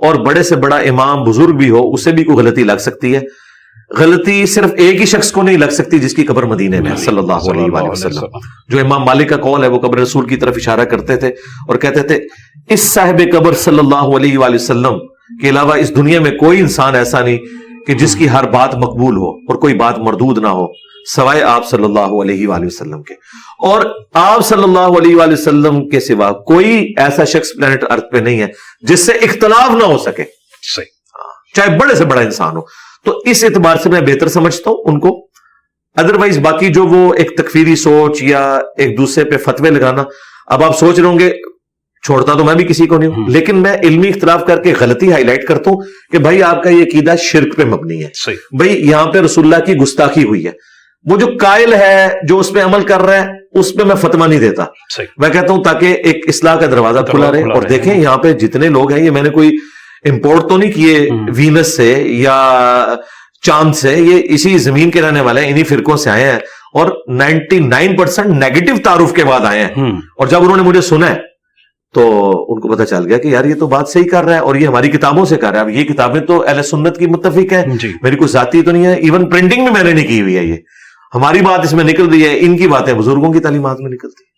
اور بڑے سے بڑا امام بزرگ بھی ہو اسے بھی کوئی غلطی لگ سکتی ہے. غلطی صرف ایک ہی شخص کو نہیں لگ سکتی جس کی قبر مدینے میں صلی اللہ علیہ وآلہ وسلم. جو امام مالک کا قول ہے وہ قبر رسول کی طرف اشارہ کرتے تھے اور کہتے تھے اس صاحب قبر صلی اللہ علیہ وآلہ وسلم کے علاوہ اس دنیا میں کوئی انسان ایسا نہیں کہ جس کی ہر بات مقبول ہو اور کوئی بات مردود نہ ہو سوائے آپ صلی اللہ علیہ وآلہ وسلم کے. اور آپ صلی اللہ علیہ وآلہ وسلم کے سوا کوئی ایسا شخص پلانٹ ارتھ پہ نہیں ہے جس سے اختلاف نہ ہو سکے, چاہے بڑے سے بڑا انسان ہو. تو اس اعتبار سے میں بہتر سمجھتا ہوں ان کو. ادروائز باقی جو وہ ایک تکفیری سوچ یا ایک دوسرے پہ فتوے لگانا, اب آپ سوچ رہے ہوں گے چھوڑتا تو میں بھی کسی کو نہیں ہوں, لیکن میں علمی اختلاف کر کے غلطی ہائی لائٹ کرتا ہوں کہ بھائی آپ کا یہ عقیدہ شرک پہ مبنی ہے, بھائی یہاں پہ رسول اللہ کی گستاخی ہوئی ہے. وہ جو قائل ہے جو اس پہ عمل کر رہا ہے اس پہ میں فتویٰ نہیں دیتا, میں کہتا ہوں تاکہ ایک اصلاح کا دروازہ کھلا رہے. اور دیکھیں یہاں پہ جتنے لوگ ہیں, یہ میں نے کوئی امپورٹ تو نہیں کیے وینس سے یا چاند سے, یہ اسی زمین کے رہنے والے ہیں, انہی فرقوں سے آئے ہیں اور 99% نیگیٹو تعارف کے بعد آئے ہیں. اور جب انہوں نے مجھے سنا ہے تو ان کو پتہ چل گیا کہ یار یہ تو بات صحیح کر رہا ہے اور یہ ہماری کتابوں سے کر رہا ہے. اب یہ کتابیں تو اہل سنت کی متفق ہیں, میری کوئی ذاتی تو نہیں ہے, ایون پرنٹنگ بھی میں نے نہیں کی ہوئی ہے, یہ ہماری بات اس میں نکل رہی ہے, ان کی باتیں بزرگوں کی تعلیمات میں نکلتی ہے.